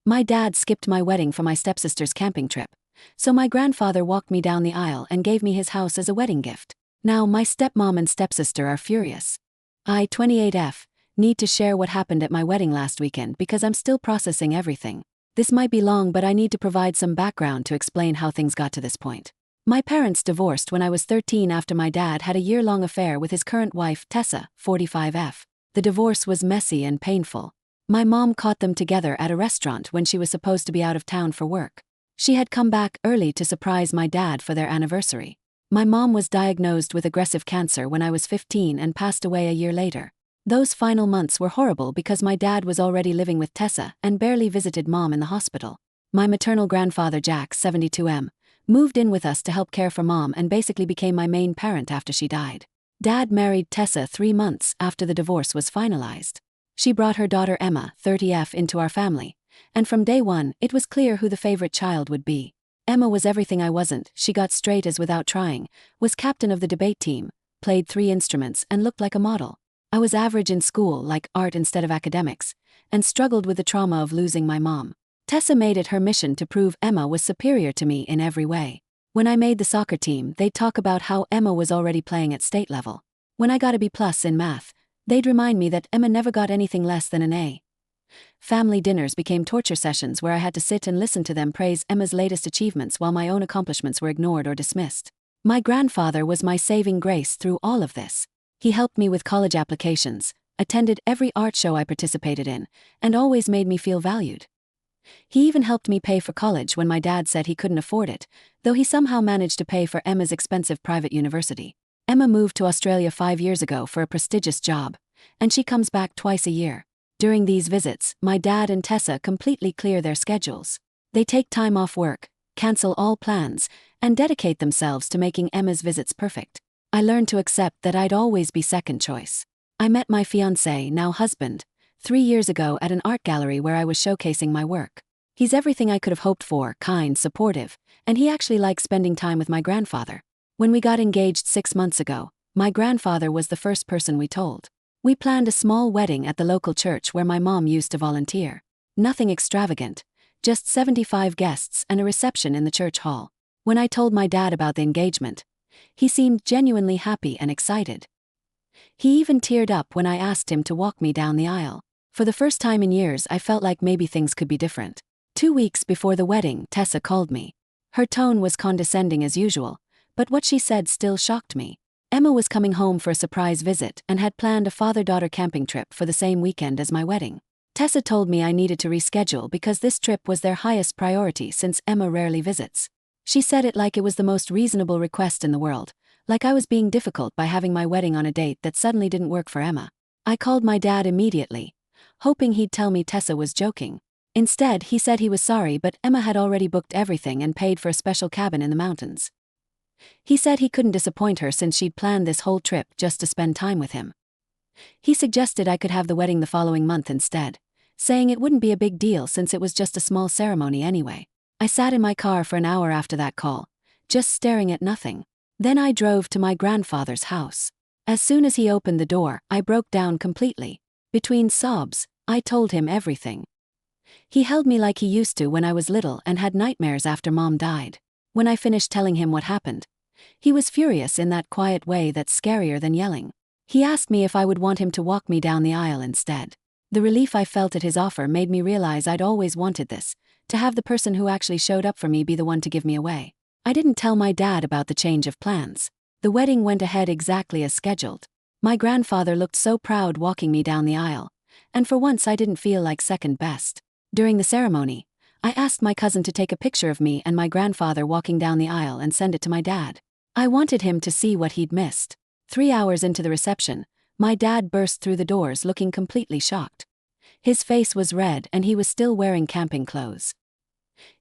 My dad skipped my wedding for my stepsister's camping trip, so my grandfather walked me down the aisle and gave me his house as a wedding gift. Now my stepmom and stepsister are furious. I, 28F, need to share what happened at my wedding last weekend because I'm still processing everything. This might be long, but I need to provide some background to explain how things got to this point. My parents divorced when I was 13 after my dad had a year-long affair with his current wife, Tessa, 45F. The divorce was messy and painful. My mom caught them together at a restaurant when she was supposed to be out of town for work. She had come back early to surprise my dad for their anniversary. My mom was diagnosed with aggressive cancer when I was 15 and passed away a year later. Those final months were horrible because my dad was already living with Tessa and barely visited mom in the hospital. My maternal grandfather, Jack, 72M, moved in with us to help care for mom and basically became my main parent after she died. Dad married Tessa 3 months after the divorce was finalized. She brought her daughter Emma, 30F, into our family, and from day one, it was clear who the favorite child would be. Emma was everything I wasn't. She got straight A's without trying, was captain of the debate team, played 3 instruments and looked like a model. I was average in school, like art instead of academics, and struggled with the trauma of losing my mom. Tessa made it her mission to prove Emma was superior to me in every way. When I made the soccer team, they'd talk about how Emma was already playing at state level. When I got a B+ in math, they'd remind me that Emma never got anything less than an A. Family dinners became torture sessions where I had to sit and listen to them praise Emma's latest achievements while my own accomplishments were ignored or dismissed. My grandfather was my saving grace through all of this. He helped me with college applications, attended every art show I participated in, and always made me feel valued. He even helped me pay for college when my dad said he couldn't afford it, though he somehow managed to pay for Emma's expensive private university. Emma moved to Australia 5 years ago for a prestigious job, and she comes back twice a year. During these visits, my dad and Tessa completely clear their schedules. They take time off work, cancel all plans, and dedicate themselves to making Emma's visits perfect. I learned to accept that I'd always be second choice. I met my fiancé, now husband, 3 years ago at an art gallery where I was showcasing my work. He's everything I could have hoped for, kind, supportive, and he actually likes spending time with my grandfather. When we got engaged 6 months ago, my grandfather was the first person we told. We planned a small wedding at the local church where my mom used to volunteer. Nothing extravagant, just 75 guests and a reception in the church hall. When I told my dad about the engagement, he seemed genuinely happy and excited. He even teared up when I asked him to walk me down the aisle. For the first time in years, I felt like maybe things could be different. 2 weeks before the wedding, Tessa called me. Her tone was condescending as usual, but what she said still shocked me. Emma was coming home for a surprise visit and had planned a father-daughter camping trip for the same weekend as my wedding. Tessa told me I needed to reschedule because this trip was their highest priority since Emma rarely visits. She said it like it was the most reasonable request in the world, like I was being difficult by having my wedding on a date that suddenly didn't work for Emma. I called my dad immediately, hoping he'd tell me Tessa was joking. Instead, he said he was sorry, but Emma had already booked everything and paid for a special cabin in the mountains. He said he couldn't disappoint her since she'd planned this whole trip just to spend time with him. He suggested I could have the wedding the following month instead, saying it wouldn't be a big deal since it was just a small ceremony anyway. I sat in my car for an hour after that call, just staring at nothing. Then I drove to my grandfather's house. As soon as he opened the door, I broke down completely. Between sobs, I told him everything. He held me like he used to when I was little and had nightmares after Mom died. When I finished telling him what happened, he was furious in that quiet way that's scarier than yelling. He asked me if I would want him to walk me down the aisle instead. The relief I felt at his offer made me realize I'd always wanted this, to have the person who actually showed up for me be the one to give me away. I didn't tell my dad about the change of plans. The wedding went ahead exactly as scheduled. My grandfather looked so proud walking me down the aisle, and for once I didn't feel like second best. During the ceremony, I asked my cousin to take a picture of me and my grandfather walking down the aisle and send it to my dad. I wanted him to see what he'd missed. 3 hours into the reception, my dad burst through the doors looking completely shocked. His face was red and he was still wearing camping clothes.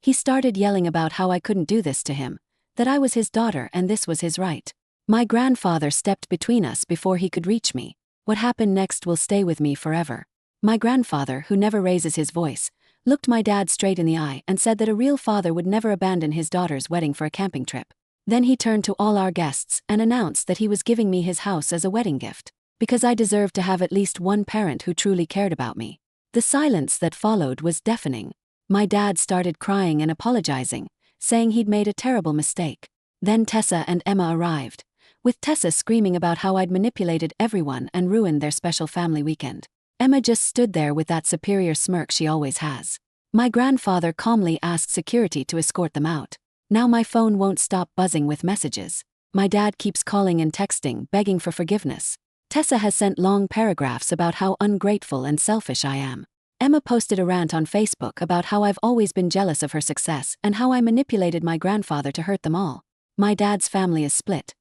He started yelling about how I couldn't do this to him, that I was his daughter and this was his right. My grandfather stepped between us before he could reach me. What happened next will stay with me forever. My grandfather, who never raises his voice, looked my dad straight in the eye and said that a real father would never abandon his daughter's wedding for a camping trip. Then he turned to all our guests and announced that he was giving me his house as a wedding gift, because I deserved to have at least one parent who truly cared about me. The silence that followed was deafening. My dad started crying and apologizing, saying he'd made a terrible mistake. Then Tessa and Emma arrived, with Tessa screaming about how I'd manipulated everyone and ruined their special family weekend. Emma just stood there with that superior smirk she always has. My grandfather calmly asked security to escort them out. Now my phone won't stop buzzing with messages. My dad keeps calling and texting, begging for forgiveness. Tessa has sent long paragraphs about how ungrateful and selfish I am. Emma posted a rant on Facebook about how I've always been jealous of her success and how I manipulated my grandfather to hurt them all. My dad's family is split.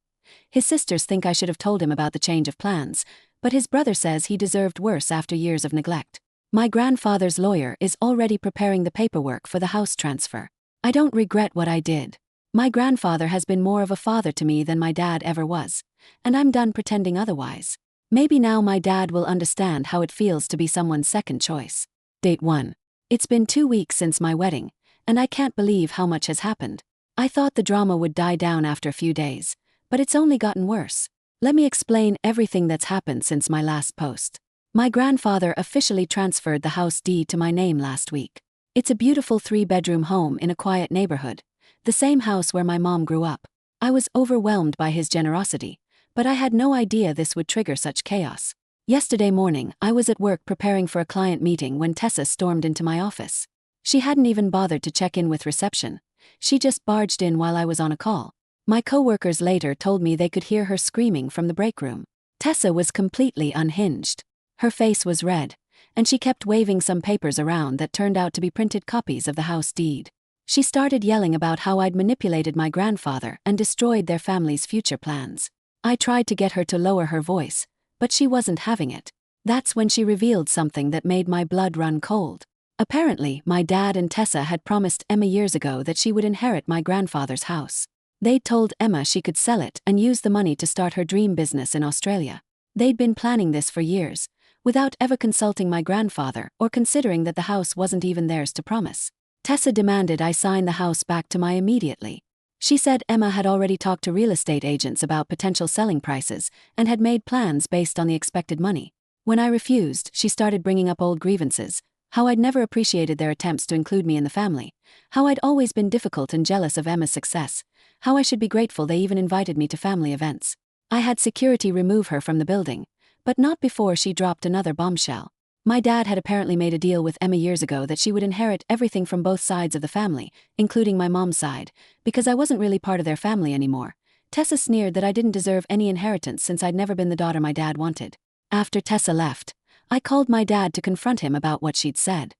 His sisters think I should have told him about the change of plans, but his brother says he deserved worse after years of neglect. My grandfather's lawyer is already preparing the paperwork for the house transfer. I don't regret what I did. My grandfather has been more of a father to me than my dad ever was, and I'm done pretending otherwise. Maybe now my dad will understand how it feels to be someone's second choice. Date 1. It's been 2 weeks since my wedding, and I can't believe how much has happened. I thought the drama would die down after a few days, but it's only gotten worse. Let me explain everything that's happened since my last post. My grandfather officially transferred the house deed to my name last week. It's a beautiful 3-bedroom home in a quiet neighborhood, the same house where my mom grew up. I was overwhelmed by his generosity, but I had no idea this would trigger such chaos. Yesterday morning, I was at work preparing for a client meeting when Tessa stormed into my office. She hadn't even bothered to check in with reception. She just barged in while I was on a call. My coworkers later told me they could hear her screaming from the break room. Tessa was completely unhinged. Her face was red, and she kept waving some papers around that turned out to be printed copies of the house deed. She started yelling about how I'd manipulated my grandfather and destroyed their family's future plans. I tried to get her to lower her voice, but she wasn't having it. That's when she revealed something that made my blood run cold. Apparently, my dad and Tessa had promised Emma years ago that she would inherit my grandfather's house. They'd told Emma she could sell it and use the money to start her dream business in Australia. They'd been planning this for years, without ever consulting my grandfather or considering that the house wasn't even theirs to promise. Tessa demanded I sign the house back to my immediately. She said Emma had already talked to real estate agents about potential selling prices and had made plans based on the expected money. When I refused, she started bringing up old grievances, how I'd never appreciated their attempts to include me in the family, how I'd always been difficult and jealous of Emma's success, how I should be grateful they even invited me to family events. I had security remove her from the building, but not before she dropped another bombshell. My dad had apparently made a deal with Emma years ago that she would inherit everything from both sides of the family, including my mom's side, because I wasn't really part of their family anymore. Tessa sneered that I didn't deserve any inheritance since I'd never been the daughter my dad wanted. After Tessa left, I called my dad to confront him about what she'd said.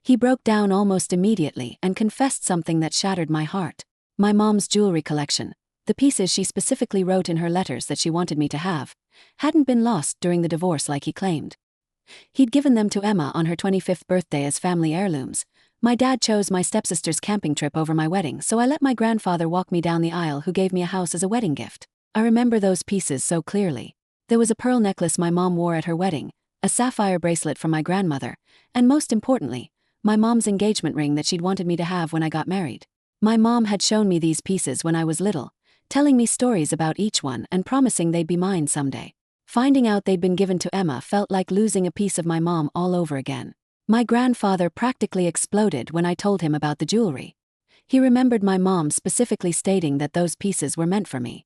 He broke down almost immediately and confessed something that shattered my heart. My mom's jewelry collection, the pieces she specifically wrote in her letters that she wanted me to have, hadn't been lost during the divorce like he claimed. He'd given them to Emma on her 25th birthday as family heirlooms. My dad chose my stepsister's camping trip over my wedding, so I let my grandfather walk me down the aisle, who gave me a house as a wedding gift. I remember those pieces so clearly. There was a pearl necklace my mom wore at her wedding, a sapphire bracelet from my grandmother, and most importantly, my mom's engagement ring that she'd wanted me to have when I got married. My mom had shown me these pieces when I was little, telling me stories about each one and promising they'd be mine someday. Finding out they'd been given to Emma felt like losing a piece of my mom all over again. My grandfather practically exploded when I told him about the jewelry. He remembered my mom specifically stating that those pieces were meant for me.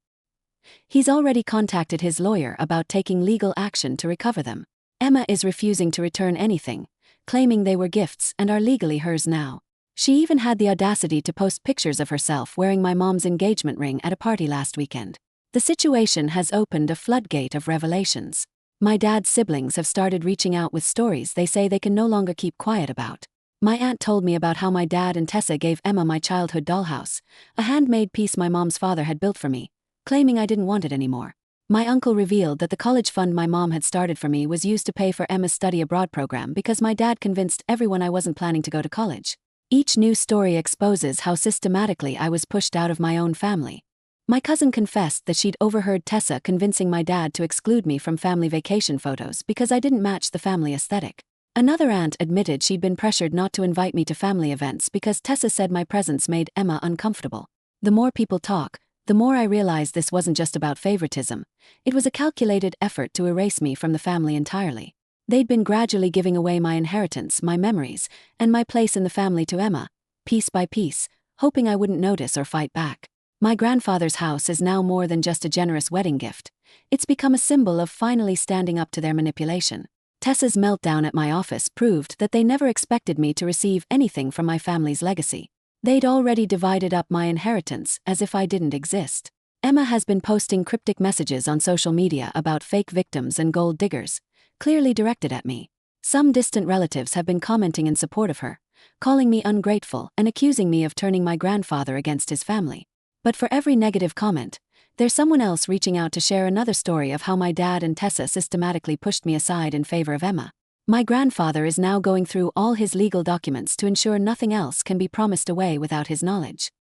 He's already contacted his lawyer about taking legal action to recover them. Emma is refusing to return anything, claiming they were gifts and are legally hers now. She even had the audacity to post pictures of herself wearing my mom's engagement ring at a party last weekend. The situation has opened a floodgate of revelations. My dad's siblings have started reaching out with stories they say they can no longer keep quiet about. My aunt told me about how my dad and Tessa gave Emma my childhood dollhouse, a handmade piece my mom's father had built for me, claiming I didn't want it anymore. My uncle revealed that the college fund my mom had started for me was used to pay for Emma's study abroad program because my dad convinced everyone I wasn't planning to go to college. Each new story exposes how systematically I was pushed out of my own family. My cousin confessed that she'd overheard Tessa convincing my dad to exclude me from family vacation photos because I didn't match the family aesthetic. Another aunt admitted she'd been pressured not to invite me to family events because Tessa said my presence made Emma uncomfortable. The more people talk, the more I realize this wasn't just about favoritism. It was a calculated effort to erase me from the family entirely. They'd been gradually giving away my inheritance, my memories, and my place in the family to Emma, piece by piece, hoping I wouldn't notice or fight back. My grandfather's house is now more than just a generous wedding gift. It's become a symbol of finally standing up to their manipulation. Tessa's meltdown at my office proved that they never expected me to receive anything from my family's legacy. They'd already divided up my inheritance as if I didn't exist. Emma has been posting cryptic messages on social media about fake victims and gold diggers, clearly directed at me. Some distant relatives have been commenting in support of her, calling me ungrateful and accusing me of turning my grandfather against his family. But for every negative comment, there's someone else reaching out to share another story of how my dad and Tessa systematically pushed me aside in favor of Emma. My grandfather is now going through all his legal documents to ensure nothing else can be promised away without his knowledge.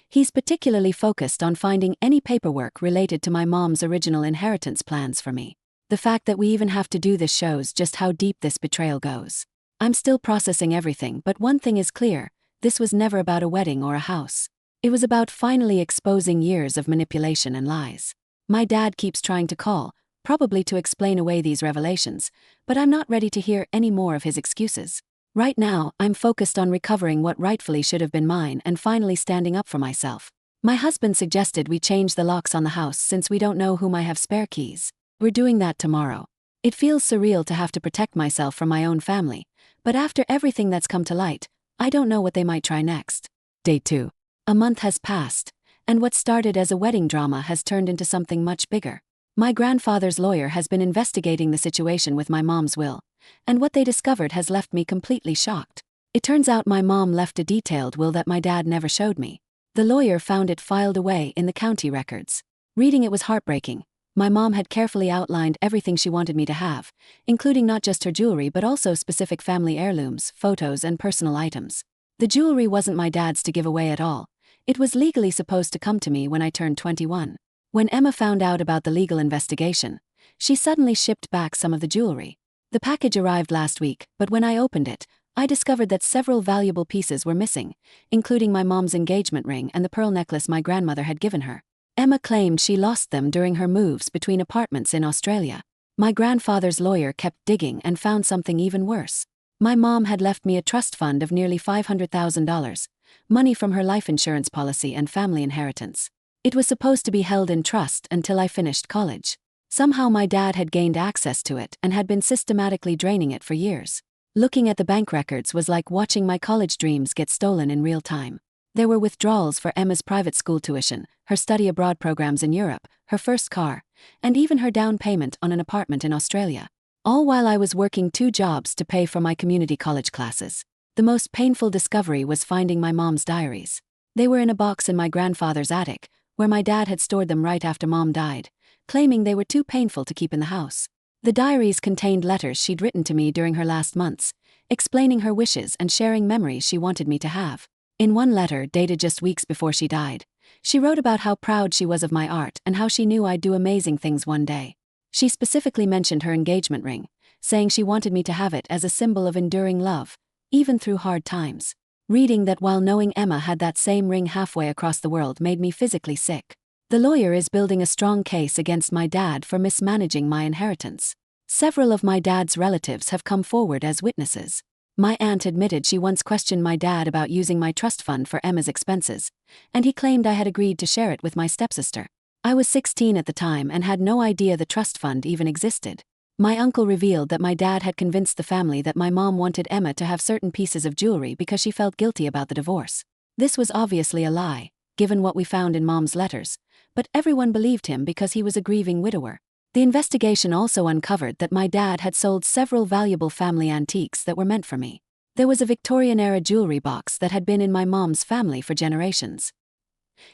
He's particularly focused on finding any paperwork related to my mom's original inheritance plans for me. The fact that we even have to do this shows just how deep this betrayal goes. I'm still processing everything, but one thing is clear: this was never about a wedding or a house. It was about finally exposing years of manipulation and lies. My dad keeps trying to call, probably to explain away these revelations, but I'm not ready to hear any more of his excuses. Right now, I'm focused on recovering what rightfully should have been mine and finally standing up for myself. My husband suggested we change the locks on the house since we don't know who might have spare keys. We're doing that tomorrow. It feels surreal to have to protect myself from my own family, but after everything that's come to light, I don't know what they might try next. Day 2. A month has passed, and what started as a wedding drama has turned into something much bigger. My grandfather's lawyer has been investigating the situation with my mom's will, and what they discovered has left me completely shocked. It turns out my mom left a detailed will that my dad never showed me. The lawyer found it filed away in the county records. Reading it was heartbreaking. My mom had carefully outlined everything she wanted me to have, including not just her jewelry but also specific family heirlooms, photos, and personal items. The jewelry wasn't my dad's to give away at all. It was legally supposed to come to me when I turned 21. When Emma found out about the legal investigation, she suddenly shipped back some of the jewelry. The package arrived last week, but when I opened it, I discovered that several valuable pieces were missing, including my mom's engagement ring and the pearl necklace my grandmother had given her. Emma claimed she lost them during her moves between apartments in Australia. My grandfather's lawyer kept digging and found something even worse. My mom had left me a trust fund of nearly $500,000, money from her life insurance policy and family inheritance. It was supposed to be held in trust until I finished college. Somehow my dad had gained access to it and had been systematically draining it for years. Looking at the bank records was like watching my college dreams get stolen in real time. There were withdrawals for Emma's private school tuition, her study abroad programs in Europe, her first car, and even her down payment on an apartment in Australia. All while I was working 2 jobs to pay for my community college classes. The most painful discovery was finding my mom's diaries. They were in a box in my grandfather's attic, where my dad had stored them right after Mom died, claiming they were too painful to keep in the house. The diaries contained letters she'd written to me during her last months, explaining her wishes and sharing memories she wanted me to have. In one letter, dated just weeks before she died, she wrote about how proud she was of my art and how she knew I'd do amazing things one day. She specifically mentioned her engagement ring, saying she wanted me to have it as a symbol of enduring love, even through hard times. Reading that while knowing Emma had that same ring halfway across the world made me physically sick. The lawyer is building a strong case against my dad for mismanaging my inheritance. Several of my dad's relatives have come forward as witnesses. My aunt admitted she once questioned my dad about using my trust fund for Emma's expenses, and he claimed I had agreed to share it with my stepsister. I was 16 at the time and had no idea the trust fund even existed. My uncle revealed that my dad had convinced the family that my mom wanted Emma to have certain pieces of jewelry because she felt guilty about the divorce. This was obviously a lie, given what we found in Mom's letters, but everyone believed him because he was a grieving widower. The investigation also uncovered that my dad had sold several valuable family antiques that were meant for me. There was a Victorian-era jewelry box that had been in my mom's family for generations.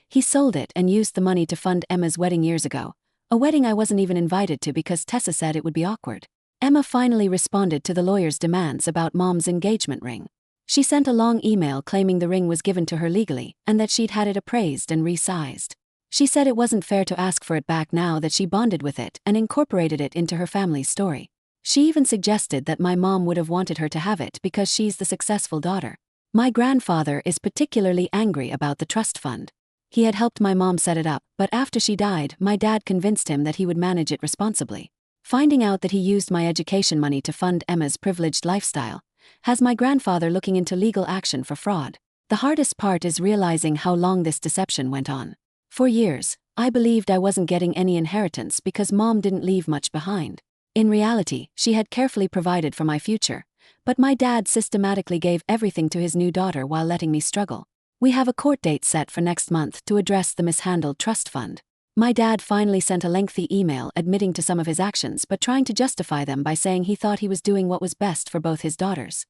He sold it and used the money to fund Emma's wedding years ago, a wedding I wasn't even invited to because Tessa said it would be awkward. Emma finally responded to the lawyer's demands about Mom's engagement ring. She sent a long email claiming the ring was given to her legally and that she'd had it appraised and resized. She said it wasn't fair to ask for it back now that she bonded with it and incorporated it into her family's story. She even suggested that my mom would have wanted her to have it because she's the successful daughter. My grandfather is particularly angry about the trust fund. He had helped my mom set it up, but after she died, my dad convinced him that he would manage it responsibly. Finding out that he used my education money to fund Emma's privileged lifestyle has my grandfather looking into legal action for fraud. The hardest part is realizing how long this deception went on. For years, I believed I wasn't getting any inheritance because Mom didn't leave much behind. In reality, she had carefully provided for my future, but my dad systematically gave everything to his new daughter while letting me struggle. We have a court date set for next month to address the mishandled trust fund. My dad finally sent a lengthy email admitting to some of his actions but trying to justify them by saying he thought he was doing what was best for both his daughters.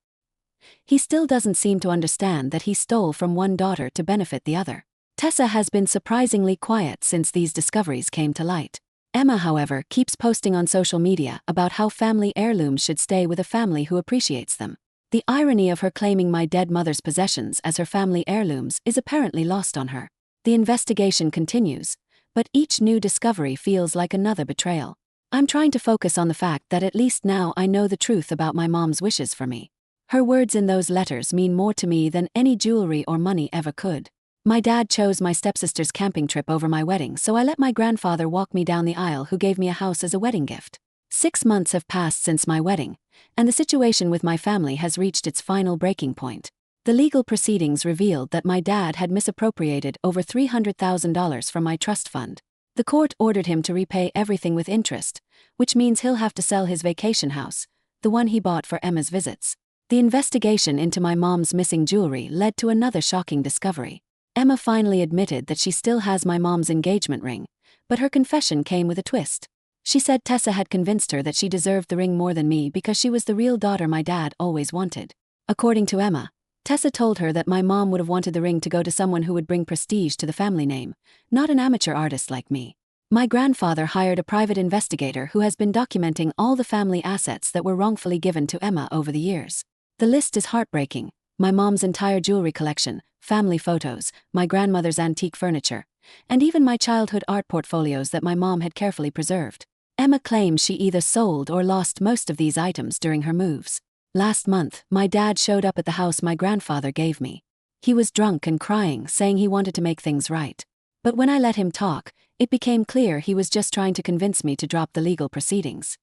He still doesn't seem to understand that he stole from one daughter to benefit the other. Tessa has been surprisingly quiet since these discoveries came to light. Emma, however, keeps posting on social media about how family heirlooms should stay with a family who appreciates them. The irony of her claiming my dead mother's possessions as her family heirlooms is apparently lost on her. The investigation continues, but each new discovery feels like another betrayal. I'm trying to focus on the fact that at least now I know the truth about my mom's wishes for me. Her words in those letters mean more to me than any jewelry or money ever could. My dad chose my stepsister's camping trip over my wedding, so I let my grandfather walk me down the aisle, who gave me a house as a wedding gift. 6 months have passed since my wedding, and the situation with my family has reached its final breaking point. The legal proceedings revealed that my dad had misappropriated over $300,000 from my trust fund. The court ordered him to repay everything with interest, which means he'll have to sell his vacation house, the one he bought for Emma's visits. The investigation into my mom's missing jewelry led to another shocking discovery. Emma finally admitted that she still has my mom's engagement ring, but her confession came with a twist. She said Tessa had convinced her that she deserved the ring more than me because she was the real daughter my dad always wanted. According to Emma, Tessa told her that my mom would have wanted the ring to go to someone who would bring prestige to the family name, not an amateur artist like me. My grandfather hired a private investigator who has been documenting all the family assets that were wrongfully given to Emma over the years. The list is heartbreaking: my mom's entire jewelry collection, family photos, my grandmother's antique furniture, and even my childhood art portfolios that my mom had carefully preserved. Emma claims she either sold or lost most of these items during her moves. Last month, my dad showed up at the house my grandfather gave me. He was drunk and crying, saying he wanted to make things right. But when I let him talk, it became clear he was just trying to convince me to drop the legal proceedings.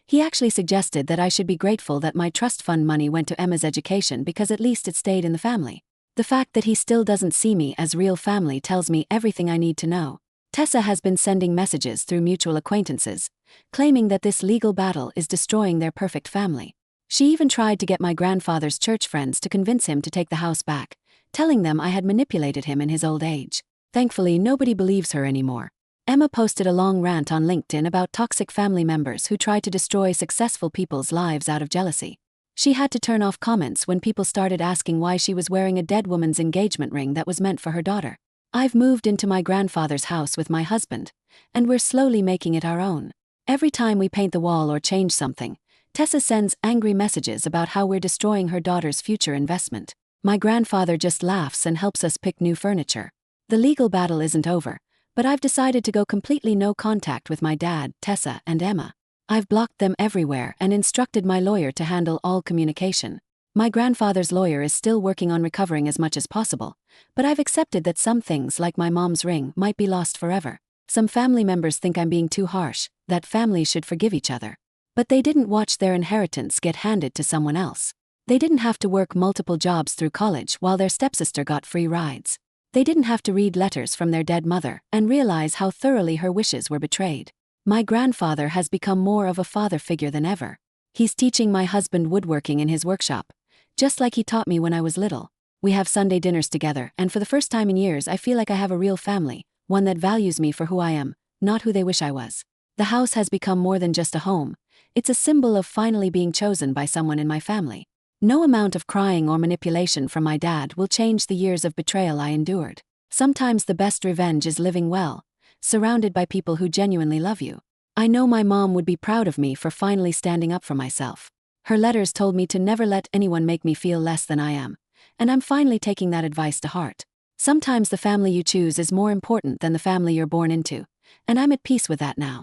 He actually suggested that I should be grateful that my trust fund money went to Emma's education because at least it stayed in the family. The fact that he still doesn't see me as real family tells me everything I need to know. Tessa has been sending messages through mutual acquaintances, claiming that this legal battle is destroying their perfect family. She even tried to get my grandfather's church friends to convince him to take the house back, telling them I had manipulated him in his old age. Thankfully, nobody believes her anymore. Emma posted a long rant on LinkedIn about toxic family members who try to destroy successful people's lives out of jealousy. She had to turn off comments when people started asking why she was wearing a dead woman's engagement ring that was meant for her daughter. I've moved into my grandfather's house with my husband, and we're slowly making it our own. Every time we paint the wall or change something, Tessa sends angry messages about how we're destroying her daughter's future investment. My grandfather just laughs and helps us pick new furniture. The legal battle isn't over, but I've decided to go completely no contact with my dad, Tessa, and Emma. I've blocked them everywhere and instructed my lawyer to handle all communication. My grandfather's lawyer is still working on recovering as much as possible, but I've accepted that some things like my mom's ring might be lost forever. Some family members think I'm being too harsh, that families should forgive each other. But they didn't watch their inheritance get handed to someone else. They didn't have to work multiple jobs through college while their stepsister got free rides. They didn't have to read letters from their dead mother and realize how thoroughly her wishes were betrayed. My grandfather has become more of a father figure than ever. He's teaching my husband woodworking in his workshop, just like he taught me when I was little. We have Sunday dinners together, and for the first time in years I feel like I have a real family, one that values me for who I am, not who they wish I was. The house has become more than just a home. It's a symbol of finally being chosen by someone in my family. No amount of crying or manipulation from my dad will change the years of betrayal I endured. Sometimes the best revenge is living well, surrounded by people who genuinely love you. I know my mom would be proud of me for finally standing up for myself. Her letters told me to never let anyone make me feel less than I am, and I'm finally taking that advice to heart. Sometimes the family you choose is more important than the family you're born into, and I'm at peace with that now.